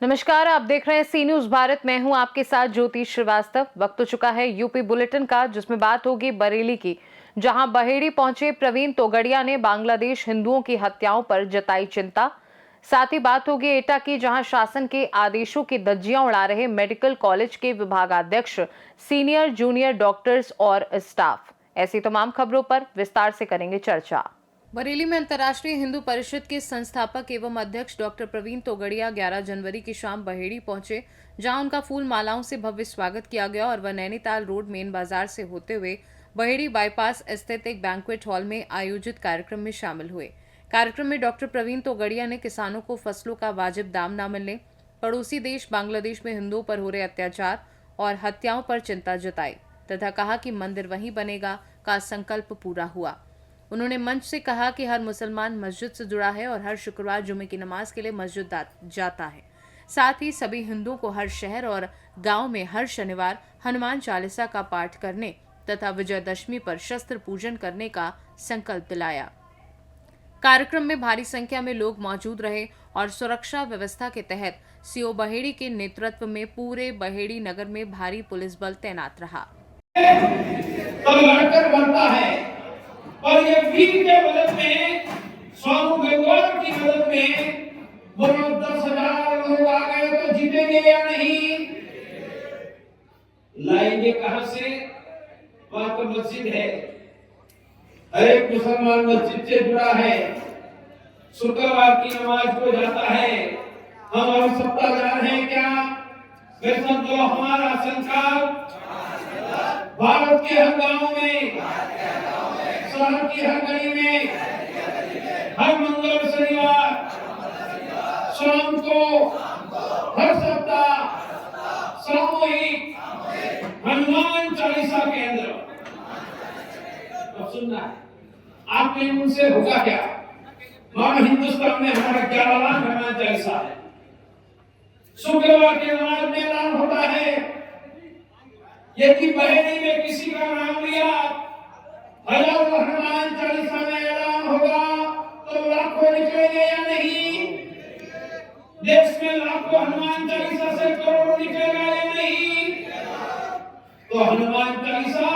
नमस्कार, आप देख रहे हैं सी न्यूज भारत। मैं हूं आपके साथ ज्योति श्रीवास्तव। वक्त हो चुका है यूपी बुलेटिन का, जिसमें बात होगी बरेली की, जहां बहेड़ी पहुंचे प्रवीण तोगड़िया ने बांग्लादेश हिंदुओं की हत्याओं पर जताई चिंता। साथ ही बात होगी एटा की, जहां शासन के आदेशों की धज्जियां उड़ा रहे मेडिकल कॉलेज के विभागाध्यक्ष, सीनियर जूनियर डॉक्टर्स और स्टाफ। ऐसी तमाम खबरों पर विस्तार से करेंगे चर्चा। बरेली में अंतर्राष्ट्रीय हिंदू परिषद के संस्थापक एवं अध्यक्ष डॉक्टर प्रवीण तोगड़िया 11 जनवरी की शाम बहेड़ी पहुंचे, जहां उनका फूल मालाओं से भव्य स्वागत किया गया और वह नैनीताल रोड मेन बाजार से होते हुए बहेड़ी बाईपास स्थित एक बैंक्वेट हॉल में आयोजित कार्यक्रम में शामिल हुए। कार्यक्रम में डॉक्टर प्रवीण तोगड़िया ने किसानों को फसलों का वाजिब दाम न मिलने, पड़ोसी देश बांग्लादेश में हिंदुओं पर हो रहे अत्याचार और हत्याओं पर चिंता जताई तथा कहा कि मंदिर वहीं बनेगा का संकल्प पूरा हुआ। उन्होंने मंच से कहा कि हर मुसलमान मस्जिद से जुड़ा है और हर शुक्रवार जुमे की नमाज के लिए मस्जिद जाता है। साथ ही सभी हिंदुओं को हर शहर और गांव में हर शनिवार हनुमान चालीसा का पाठ करने तथा विजयदशमी पर शस्त्र पूजन करने का संकल्प दिलाया। कार्यक्रम में भारी संख्या में लोग मौजूद रहे और सुरक्षा व्यवस्था के तहत सीओ बहेड़ी के नेतृत्व में पूरे बहेड़ी नगर में भारी पुलिस बल तैनात रहा। और ये वीर के मदद में, स्वामी गंगवार की मदद में बोलो 10,000 लोग आ गए तो जीतेंगे या नहीं? लाएंगे कहां से? वहां तो मस्जिद है, हर एक मुसलमान मस्जिद से जुड़ा है, शुक्रवार की नमाज को जाता है। हम सत्ताधार हैं क्या? वैसा तो हमारा संकल्प भारत के हर गांव में, शहर की हर गली में, हर मंगल शनिवार शाम को, हर सप्ताह सामूहिक हनुमान चालीसा के अंदर। अब सुनना है, आपके उनसे होगा क्या? मानो हिंदुस्तान में हमारा 11 लाख हनुमान चालीसा है। शुक्रवार की नमाज में ऐलान होता है, यदि बहेड़ी में किसी का नाम लिया, हजारों हनुमान चालीसा में ऐलान होगा तो लाखों निकलेंगे या नहीं? देश में लाखों हनुमान चालीसा से करोड़ों निकलेगा या नहीं? तो हनुमान चालीसा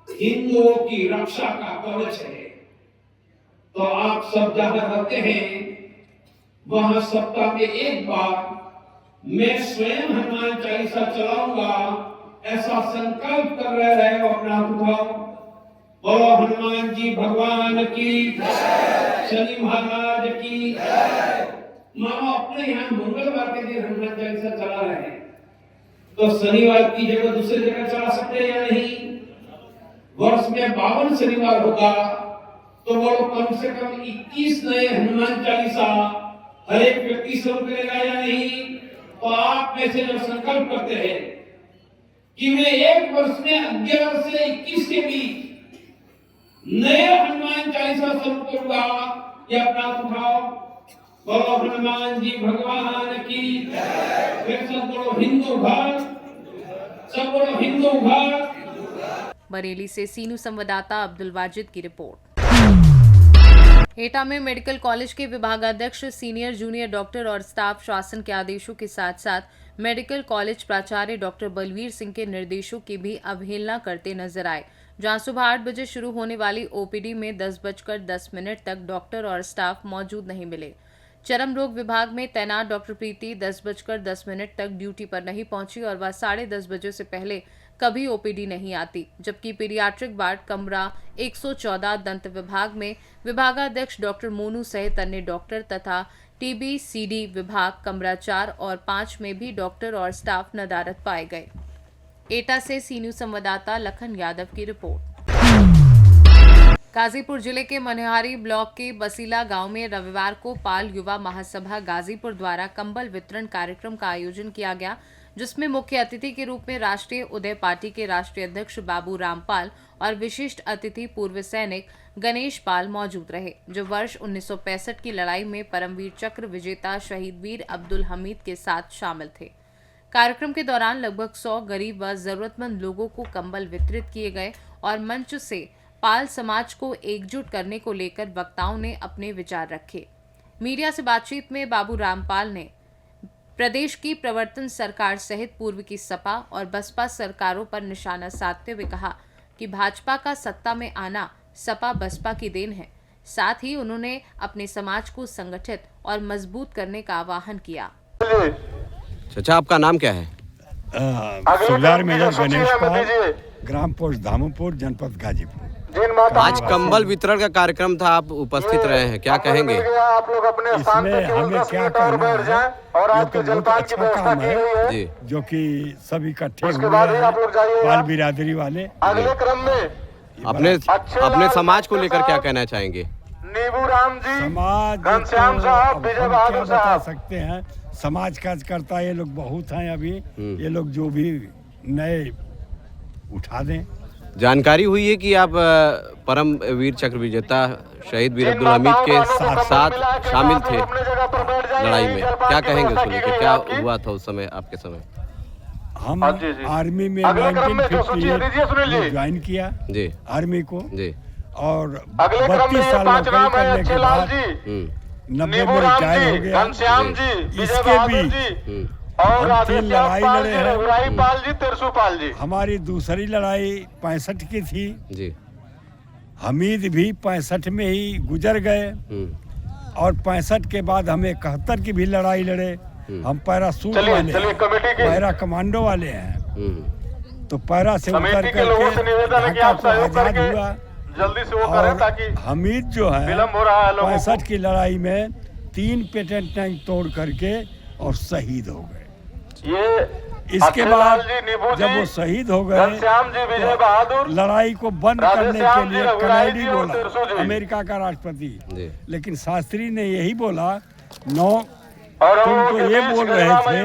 हिंदुओं की रक्षा का कवच है। तो आप सब जहां रहते हैं वहां सप्ताह में एक बार मैं स्वयं हनुमान चालीसा चलाऊंगा, ऐसा संकल्प कर रहे हैं। अपना उठाओ, बोलो हनुमान जी भगवान की, शनि महाराज की। मानो अपने यहाँ मंगलवार के दिन हनुमान चालीसा चला रहे हैं, तो शनिवार की जगह दूसरी जगह चला सकते हैं या नहीं? वर्ष में 52 शनिवार होगा, तो बोलो कम से कम 21 नए हनुमान चालीसा हर एक व्यक्ति शुरू करेगा या नहीं? तो आप में से जो संकल्प करते हैं कि मैं एक वर्ष में 11 से 21 के बीच नए हनुमान चालीसा शुरू करूंगा, ये अपना उठाओ, बोलो हनुमान जी भगवान की, सब बोलो हिंदू घर, सब बोलो हिंदू घर। बरेली से सीनू संवाददाता अब्दुल वाजिद की रिपोर्ट। एटा में मेडिकल कॉलेज के विभागाध्यक्ष, सीनियर जूनियर डॉक्टर और स्टाफ शासन के आदेशों के साथ साथ मेडिकल कॉलेज प्राचार्य डॉक्टर बलवीर सिंह के निर्देशों की भी अवहेलना करते नजर आए, जहां सुबह 8 बजे शुरू होने वाली ओपीडी में 10:10 तक डॉक्टर और स्टाफ मौजूद नहीं मिले। चर्म रोग विभाग में तैनात डॉक्टर प्रीति 10:10 तक ड्यूटी पर नहीं पहुंची और वह 10:30 बजे से पहले कभी ओपीडी नहीं आती, जबकि पीडियाट्रिक वार्ड कमरा 114 दंत विभाग में विभागाध्यक्ष डॉक्टर मोनू सहित अन्य डॉक्टर तथा टीबी-सीडी विभाग कमरा 4 और 5 में भी डॉक्टर और स्टाफ नदारद पाए गए। एटा से सी न्यूज संवाददाता लखन यादव की रिपोर्ट। गाजीपुर जिले के मनिहारी ब्लॉक के बसीला गांव में रविवार को पाल युवा महासभा गाजीपुर द्वारा कंबल वितरण कार्यक्रम का आयोजन किया गया, जिसमें मुख्य अतिथि के रूप में राष्ट्रीय उदय पार्टी के राष्ट्रीय अध्यक्ष बाबू रामपाल और विशिष्ट अतिथि पूर्व सैनिक गणेश पाल मौजूद रहे, जो वर्ष 1965 की लड़ाई में परमवीर चक्र विजेता शहीद वीर अब्दुल हमीद के साथ शामिल थे। कार्यक्रम के दौरान लगभग 100 गरीब व जरूरतमंद लोगों को कंबल वितरित किए गए और मंच से पाल समाज को एकजुट करने को लेकर वक्ताओं ने अपने विचार रखे। मीडिया से बातचीत में बाबू रामपाल ने प्रदेश की प्रवर्तन सरकार सहित पूर्व की सपा और बसपा सरकारों पर निशाना साधते हुए कहा कि भाजपा का सत्ता में आना सपा बसपा की देन है। साथ ही उन्होंने अपने समाज को संगठित और मजबूत करने का आह्वान किया। चाचा, आपका नाम क्या है? सुबेदार मेजर गणेश पाल, ग्राम पोस्ट धामुपुर, जनपद गाजीपुर। आज कंबल वितरण का कार्यक्रम था, आप उपस्थित रहे हैं, क्या कहेंगे? इसमें हमें क्या कहना है, ये तो बहुत अच्छा काम है जी, जो कि सब इकट्ठे हुए हैं बाल बिरादरी वाले। अपने समाज को लेकर क्या कहना चाहेंगे? समाज को अब हम क्या बता सकते हैं, समाज कार्यकर्ता ये लोग बहुत हैं अभी, ये लोग जो भी नए उठा दें। जानकारी हुई है कि आप परम वीर चक्र विजेता शहीद वीर अब्दुल हमीद के साथ शामिल थे लड़ाई में, क्या कहेंगे उसको लेकर? क्या हुआ था उस समय, आपके समय? हम आर्मी में 1958 में ज्वाइन किया जी, आर्मी को जी, और 32 साल नौकरी करने के बाद 90 में रिटायर हो गया। इसके भी हम 3 लड़ाई लड़े हैं। हमारी दूसरी लड़ाई 65 की थी जी, हमीद भी 65 में ही गुजर गए और 65 के बाद हम 71 की भी लड़ाई लड़े। हम पैरासूट वाले, पैरा कमांडो वाले हैं, तो पैरा से उतर करके ढाका को आजाद हुआ। जल्दी से वो करें ताकि हमीद जो है 65 की लड़ाई में 3 पेटेंट टैंक तोड़ करके और शहीद हो गए। इसके बाद जब वो शहीद हो गए तो लड़ाई को बंद करने के लिए कनेडी बोला, अमेरिका का राष्ट्रपति, लेकिन शास्त्री ने यही बोला, तुम तो ये बोल रहे थे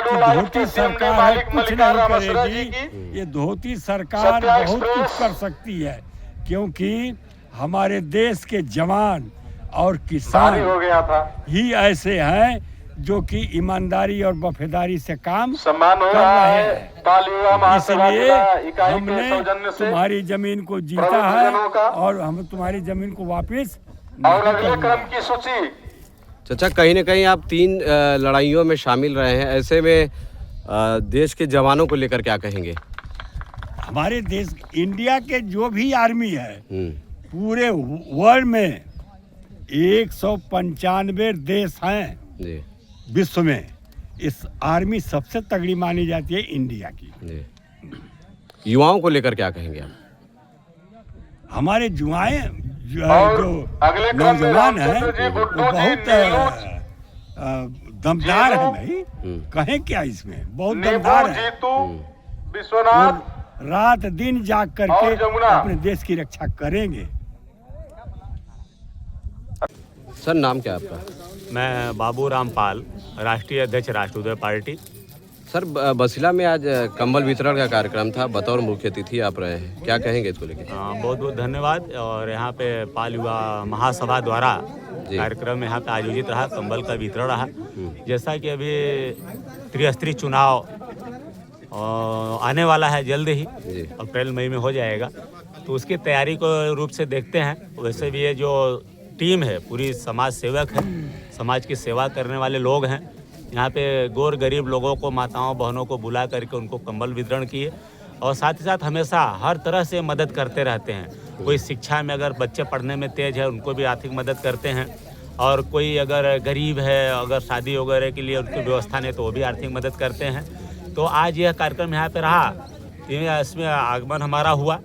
कि धोती सरकार है कुछ नहीं करेगी, ये धोती सरकार बहुत कुछ कर सकती है, क्योंकि हमारे देश के जवान और किसान ही ऐसे हैं जो कि ईमानदारी और वफादारी से काम कर रहे हैं। इसलिए हमने तुम्हारी जमीन को जीता है और हम तुम्हारी जमीन को वापस चाचा, कहीं न कहीं आप 3 लड़ाइयों में शामिल रहे हैं, ऐसे में देश के जवानों को लेकर क्या कहेंगे? हमारे देश इंडिया के जो भी आर्मी है पूरे वर्ल्ड में 195 देश हैं जी, विश्व में, इस आर्मी सबसे तगड़ी मानी जाती है इंडिया की जी। युवाओं को लेकर क्या कहेंगे आप? हमारे युवाएं जो नौजवान हैं वो बहुत दमदार है भाई, कहें क्या इसमें, बहुत दमदार है। रात दिन जाग करके अपने देश की रक्षा करेंगे। सर, नाम क्या है आपका? मैं बाबू रामपाल, राष्ट्रीय अध्यक्ष राष्ट्रोदय पार्टी। सर, बसिला में आज कंबल वितरण का कार्यक्रम था, बतौर मुख्य अतिथि आप रहे हैं, क्या कहेंगे इसको लेकर? बहुत बहुत धन्यवाद। और यहाँ पे पाल युवा महासभा द्वारा कार्यक्रम यहाँ पे आयोजित रहा, कंबल का वितरण रहा। जैसा कि अभी त्रिस्तरीय चुनाव आने वाला है जल्द ही, अप्रैल मई में हो जाएगा, तो उसकी तैयारी को रूप से देखते हैं। वैसे भी ये जो टीम है पूरी समाज सेवक है, समाज की सेवा करने वाले लोग हैं। यहाँ पे गौर गरीब लोगों को, माताओं बहनों को बुला करके उनको कंबल वितरण किए और साथ ही साथ हमेशा हर तरह से मदद करते रहते हैं। कोई शिक्षा में अगर बच्चे पढ़ने में तेज है उनको भी आर्थिक मदद करते हैं, और कोई अगर गरीब है, अगर शादी वगैरह के लिए उनकी व्यवस्था नहीं तो वो भी आर्थिक मदद करते हैं। तो आज यह कार्यक्रम यहाँ पे रहा, इसमें आगमन हमारा हुआ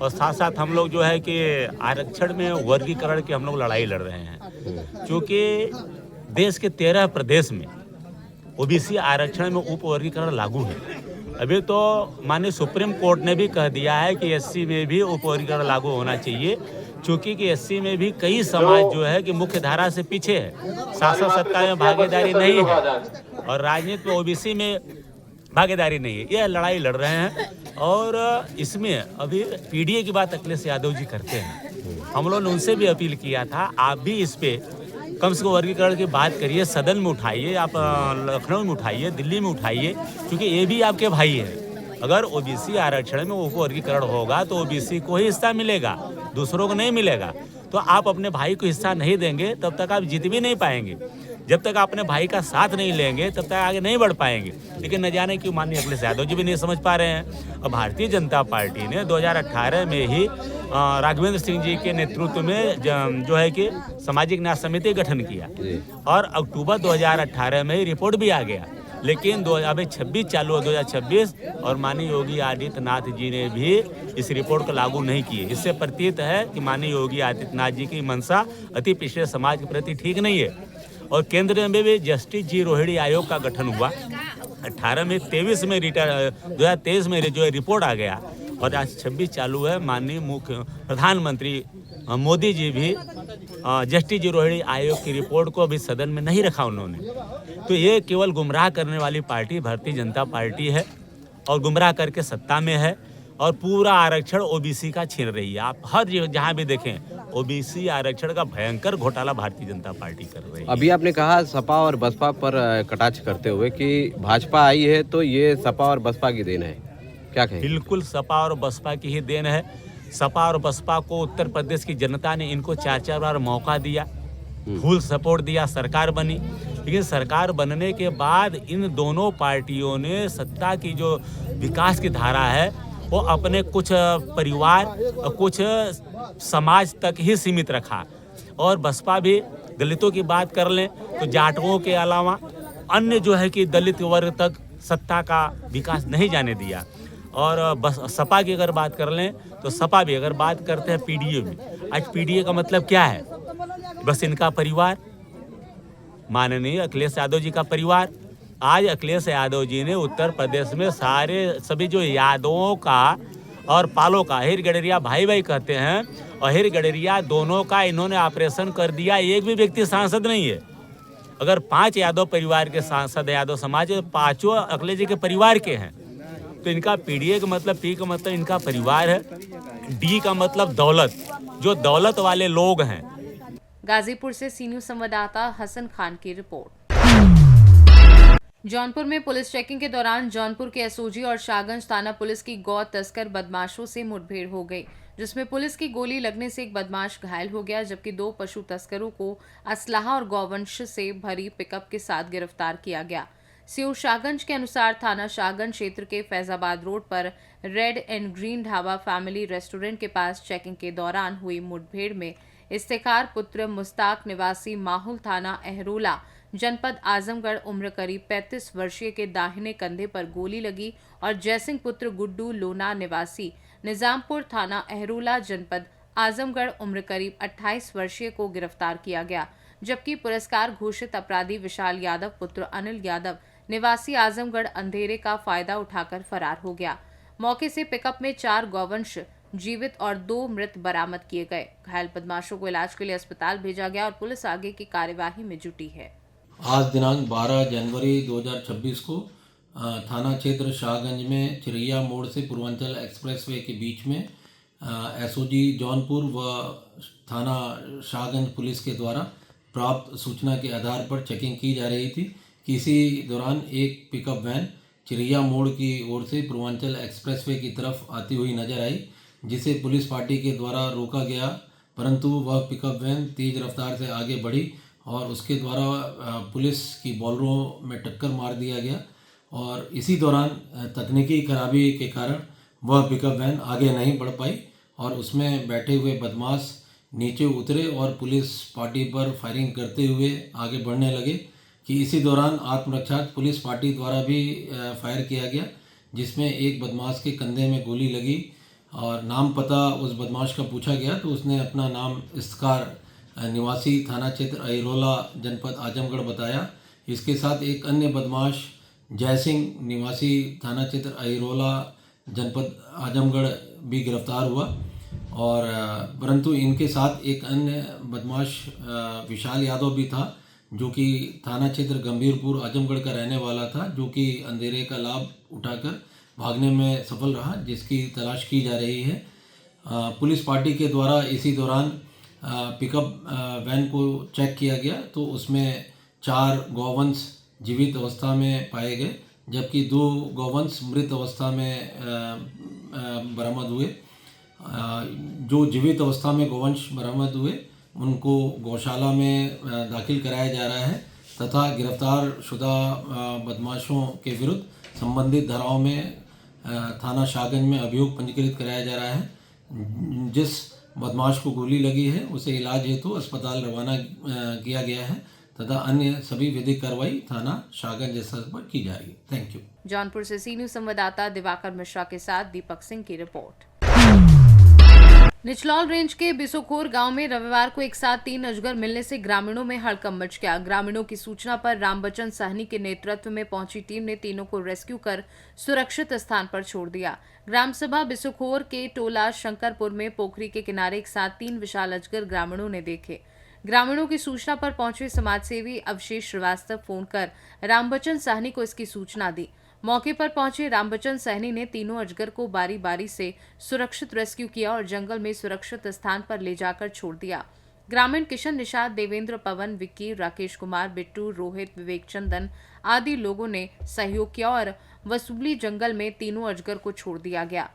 और साथ साथ हम लोग जो है कि आरक्षण में वर्गीकरण की हम लोग लड़ाई लड़ रहे हैं। क्योंकि देश के 13 प्रदेश में ओबीसी आरक्षण में उप वर्गीकरण लागू है। अभी तो माननीय सुप्रीम कोर्ट ने भी कह दिया है कि एससी में भी उप वर्गीकरण लागू होना चाहिए, क्योंकि कि एससी में भी कई समाज जो है कि मुख्य धारा से पीछे है, शासन सत्ता में भागीदारी नहीं है और राजनीति में ओबीसी में भागीदारी नहीं है। यह लड़ाई लड़ रहे हैं और इसमें अभी पीडीए की बात अखिलेश यादव जी करते हैं। हम लोगों ने उनसे भी अपील किया था, आप भी इस पे कम से कम वर्गीकरण की बात करिए, सदन में उठाइए, आप लखनऊ में उठाइए, दिल्ली में उठाइए, क्योंकि ये भी आपके भाई हैं। अगर ओबीसी आरक्षण में उपवर्गीकरण होगा तो ओबीसी को ही हिस्सा मिलेगा, दूसरों को नहीं मिलेगा। तो आप अपने भाई को हिस्सा नहीं देंगे तब तक आप जीत भी नहीं पाएंगे। जब तक आप अपने भाई का साथ नहीं लेंगे तब तक आगे नहीं बढ़ पाएंगे। लेकिन न जाने क्यों माननीय अखिलेश यादव जी भी नहीं समझ पा रहे हैं। और भारतीय जनता पार्टी ने 2018 में ही राघवेंद्र सिंह जी के नेतृत्व में जो है कि सामाजिक न्याय समिति गठन किया और अक्टूबर 2018 में ही रिपोर्ट भी आ गया। लेकिन अभी 26 चालू है 2026 और माननीय योगी आदित्यनाथ जी ने भी इस रिपोर्ट को लागू नहीं किए। इससे प्रतीत है कि माननीय योगी आदित्यनाथ जी की मंशा अति पिछड़े समाज के प्रति ठीक नहीं है। और केंद्र में भी जस्टिस जी रोहिणी आयोग का गठन हुआ 18 में 23 में 2023 में जो रिपोर्ट आ गया और आज 26 चालू है। माननीय मुख्य प्रधानमंत्री मोदी जी भी जस्टिस जी रोहिणी आयोग की रिपोर्ट को अभी सदन में नहीं रखा उन्होंने। तो ये केवल गुमराह करने वाली पार्टी भारतीय जनता पार्टी है और गुमराह करके सत्ता में है और पूरा आरक्षण ओबीसी का छीन रही है। आप हर जहाँ भी देखें ओबीसी आरक्षण का भयंकर घोटाला भारतीय जनता पार्टी कर रही है। अभी आपने कहा सपा और बसपा पर कटाक्ष करते हुए कि भाजपा आई है तो ये सपा और बसपा की देन है, क्या कहें? बिल्कुल सपा और बसपा की ही देन है। सपा और बसपा को उत्तर प्रदेश की जनता ने इनको 4-4 बार मौका दिया, फुल सपोर्ट दिया, सरकार बनी। लेकिन सरकार बनने के बाद इन दोनों पार्टियों ने सत्ता की जो विकास की धारा है वो अपने कुछ परिवार और कुछ समाज तक ही सीमित रखा। और बसपा भी दलितों की बात कर लें तो जाटों के अलावा अन्य जो है कि दलित वर्ग तक सत्ता का विकास नहीं जाने दिया। और बस सपा की अगर बात कर लें तो सपा भी अगर बात करते हैं पीडीए में, आज पीडीए का मतलब क्या है? बस इनका परिवार, माननीय अखिलेश यादव जी का परिवार। आज अखिलेश यादव जी ने उत्तर प्रदेश में सभी जो यादवों का और पालों का, अहिर गडरिया भाई भाई कहते हैं, अहिर गडरिया दोनों का इन्होंने ऑपरेशन कर दिया। एक भी व्यक्ति सांसद नहीं है। अगर 5 यादव परिवार के सांसद यादव समाज, 5 अखिलेश जी के परिवार के हैं। तो इनका पीडीए का मतलब, पी का मतलब इनका परिवार है, डी का मतलब दौलत, जो दौलत वाले लोग हैं। गाजीपुर से सी न्यूज संवाददाता हसन खान की रिपोर्ट। जौनपुर में पुलिस चेकिंग के दौरान जौनपुर के एसओजी और शाहगंज थाना पुलिस की गौ तस्कर बदमाशों से मुठभेड़ हो गई, जिसमें पुलिस की गोली लगने से एक बदमाश घायल हो गया, जबकि 2 पशु तस्करों को असलाहा और गौवंश से भरी पिकअप के साथ गिरफ्तार किया गया। सीओ शाहगंज के अनुसार थाना शाहगंज क्षेत्र के फैजाबाद रोड पर red and green dhaba family restaurant के पास चेकिंग के दौरान हुई मुठभेड़ में इफ्तिखार पुत्र मुस्ताक निवासी माहुल थाना अहरोला जनपद आजमगढ़ उम्र करीब 35 वर्षीय के दाहिने कंधे पर गोली लगी और जयसिंह पुत्र गुड्डू लोना निवासी निजामपुर थाना अहरोला जनपद आजमगढ़ उम्र करीब 28 वर्षीय को गिरफ्तार किया गया, जबकि पुरस्कार घोषित अपराधी विशाल यादव पुत्र अनिल यादव निवासी आजमगढ़ अंधेरे का फायदा उठाकर फरार हो गया। मौके से पिकअप में 4 गौवंश जीवित और 2 मृत बरामद किए गए। घायल बदमाशों को इलाज के लिए अस्पताल भेजा गया और पुलिस आगे की कार्यवाही में जुटी है। आज दिनांक 12 जनवरी 2026 को थाना क्षेत्र शाहगंज में चिरैया मोड़ से पूर्वांचल एक्सप्रेसवे के बीच में एसओजी जौनपुर व थाना शाहगंज पुलिस के द्वारा प्राप्त सूचना के आधार पर चेकिंग की जा रही थी कि इसी दौरान एक पिकअप वैन चिरैया मोड़ की ओर से पूर्वांचल एक्सप्रेसवे की तरफ आती हुई नजर आई, जिसे पुलिस पार्टी के द्वारा रोका गया, परंतु वह पिकअप वैन तेज रफ्तार से आगे बढ़ी और उसके द्वारा पुलिस की बॉलरों में टक्कर मार दिया गया और इसी दौरान तकनीकी खराबी के कारण वह पिकअप वैन आगे नहीं बढ़ पाई और उसमें बैठे हुए बदमाश नीचे उतरे और पुलिस पार्टी पर फायरिंग करते हुए आगे बढ़ने लगे कि इसी दौरान आत्मरक्षा पुलिस पार्टी द्वारा भी फायर किया गया, जिसमें एक बदमाश के कंधे में गोली लगी और नाम पता उस बदमाश का पूछा गया तो उसने अपना नाम इफ्तिखार निवासी थाना क्षेत्र अहिरोला जनपद आजमगढ़ बताया। इसके साथ एक अन्य बदमाश जयसिंह निवासी थाना क्षेत्र अहिरोला जनपद आजमगढ़ भी गिरफ्तार हुआ और परंतु इनके साथ एक अन्य बदमाश विशाल यादव भी था, जो कि थाना क्षेत्र गंभीरपुर आजमगढ़ का रहने वाला था, जो कि अंधेरे का लाभ उठाकर भागने में सफल रहा, जिसकी तलाश की जा रही है। पुलिस पार्टी के द्वारा इसी दौरान पिकअप वैन को चेक किया गया तो उसमें 4 गौवंश जीवित अवस्था में पाए गए, जबकि 2 गौवंश मृत अवस्था में बरामद हुए। जो जीवित अवस्था में गौवंश बरामद हुए उनको गौशाला में दाखिल कराया जा रहा है तथा गिरफ्तार शुदा बदमाशों के विरुद्ध संबंधित धाराओं में थाना शाहगंज में अभियोग पंजीकृत कराया जा रहा है। जिस बदमाश को गोली लगी है उसे इलाज हेतु अस्पताल रवाना किया गया है तथा अन्य सभी विधिक कार्रवाई थाना शाहगंज स्तर पर की जा रही है। Thank you. जौनपुर से सी न्यूज संवाददाता दिवाकर मिश्रा के साथ दीपक सिंह की रिपोर्ट। निचलौल रेंज के बिसोखोर गांव में रविवार को एक साथ 3 अजगर मिलने से ग्रामीणों में हड़कंप मच गया। ग्रामीणों की सूचना पर रामबचन साहनी के नेतृत्व में पहुंची टीम ने तीनों को रेस्क्यू कर सुरक्षित स्थान पर छोड़ दिया। ग्राम सभा बिसोखोर के टोला शंकरपुर में पोखरी के किनारे एक साथ 3 विशाल अजगर ग्रामीणों ने देखे। ग्रामीणों की सूचना पर पहुंचे समाजसेवी अवशेष श्रीवास्तव फोन कर रामबचन साहनी को इसकी सूचना दी। मौके पर पहुंचे रामबचन साहनी ने तीनों अजगर को बारी बारी से सुरक्षित रेस्क्यू किया और जंगल में सुरक्षित स्थान पर ले जाकर छोड़ दिया। ग्रामीण किशन, निषाद, देवेंद्र, पवन, विक्की, राकेश कुमार, बिट्टू, रोहित, विवेक चंदन आदि लोगों ने सहयोग किया और वसूली जंगल में तीनों अजगर को छोड़ दिया गया।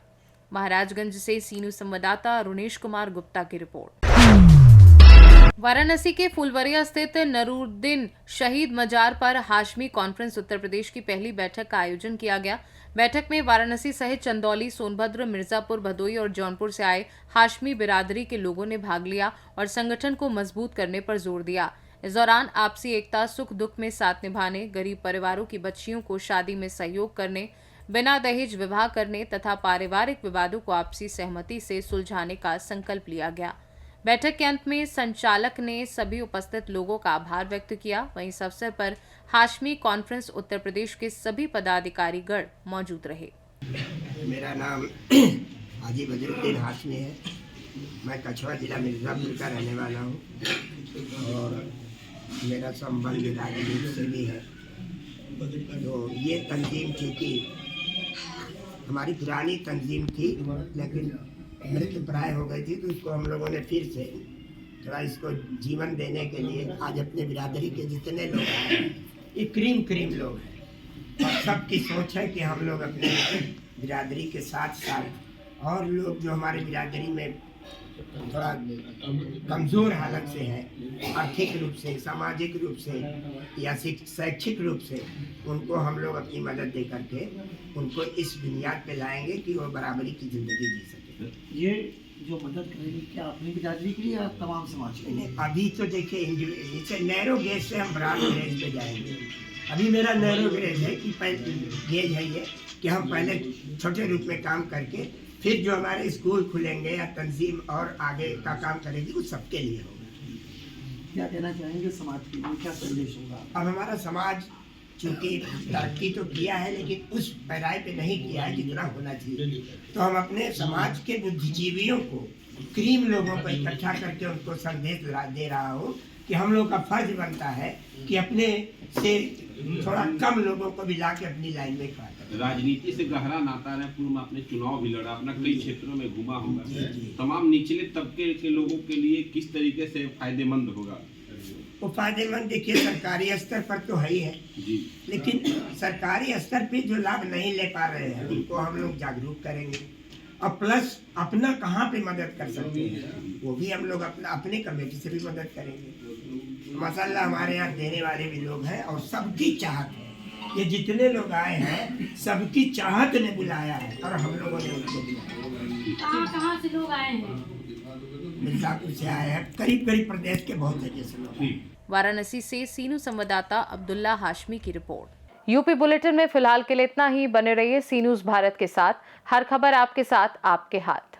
महाराजगंज से सी न्यूज संवाददाता रुनेश कुमार गुप्ता की रिपोर्ट। वाराणसी के फुलवरिया स्थित नरूद्दीन शहीद मजार पर हाशमी कॉन्फ्रेंस उत्तर प्रदेश की पहली बैठक का आयोजन किया गया। बैठक में वाराणसी सहित चंदौली, सोनभद्र, मिर्जापुर, भदोई और जौनपुर से आए हाशमी बिरादरी के लोगों ने भाग लिया और संगठन को मजबूत करने पर जोर दिया। इस दौरान आपसी एकता, सुख दुख में साथ निभाने, गरीब परिवारों की बच्चियों को शादी में सहयोग करने, बिना दहेज विवाह करने तथा पारिवारिक विवादों को आपसी सहमति से सुलझाने का संकल्प लिया गया। बैठक के अंत में संचालक ने सभी उपस्थित लोगों का आभार व्यक्त किया। वहीं इस अवसर पर हाशमी कॉन्फ्रेंस उत्तर प्रदेश के सभी पदाधिकारीगण मौजूद रहे। मेरा नाम हाजी बजरुद्दीन हाशमी है। मैं कछवा जिला मिर्जापुर का रहने वाला हूँ और मेरा संबंध राजनीति से भी है। तो ये तंजीम चूँकि हमारी पुरानी तंजीम थी लेकिन मृत प्राय हो गई थी, तो इसको हम लोगों ने फिर से थोड़ा इसको जीवन देने के लिए आज अपने बिरादरी के जितने लोग हैं ये क्रीम लोग हैं और सबकी सोच है कि हम लोग अपने बिरादरी के साथ साथ और लोग जो हमारे बिरादरी में थोड़ा कमज़ोर हालत से हैं, आर्थिक रूप से, सामाजिक रूप से या शैक्षिक रूप से, उनको हम लोग अपनी मदद दे करके उनको इस बुनियाद पे लाएंगे कि वो बराबरी की ज़िंदगी जी सके। ये जो मदद करेगी क्या अपनी बिरादरी के लिए या तमाम समाज के लिए? अभी तो देखिए नैरो गेज से हम ब्रॉड गेज पे जाएंगे। अभी मेरा नैरो गेज है कि गेज है ये कि हम पहले छोटे रूप में काम करके फिर जो हमारे स्कूल खुलेंगे या तंजीम और आगे का काम करेगी वो सबके लिए होगा। क्या कहना चाहेंगे समाज के लिए, क्या संदेश होगा? अब हमारा समाज चूँकि तरक्की तो किया है लेकिन उस पैराई पे नहीं किया है जितना होना चाहिए। तो हम अपने समाज के बुद्धिजीवियों को, क्रीम लोगों को इकट्ठा करके उनको संदेश दे रहा हूँ कि हम लोग का फर्ज बनता है कि अपने से थोड़ा कम लोगों को भी ला के अपनी लाइन में खड़ा करें। राजनीति से गहरा नाता है। पूर्व में आपने चुनाव भी लड़ा, अपना कई क्षेत्रों में घुमा होगा। तमाम निचले तबके के लोगों के लिए किस तरीके से फायदेमंद होगा? वो फायदेमंद देखिए सरकारी स्तर पर तो है ही है जी, लेकिन सरकारी स्तर पे जो लाभ नहीं ले पा रहे हैं उनको हम लोग जागरूक करेंगे और प्लस अपना कहाँ पे मदद कर सकते हैं वो भी हम लोग अपने कमेटी से भी मदद करेंगे। माशाल्लाह हमारे यहाँ देने वाले भी लोग हैं और सबकी चाहत है। ये जितने लोग आए हैं सबकी चाहत ने बुलाया है और हम लोगों ने उनको बुलाया। कहाँ से लोग आए हैं? मिर्जापुर से आए हैं, करीब प्रदेश के बहुत जगह से लोग। वाराणसी से सी न्यूज संवाददाता अब्दुल्ला हाशमी की रिपोर्ट। यूपी बुलेटिन में फिलहाल के लिए इतना ही। बने रहिए सी न्यूज भारत के साथ। हर खबर आपके साथ, आपके हाथ।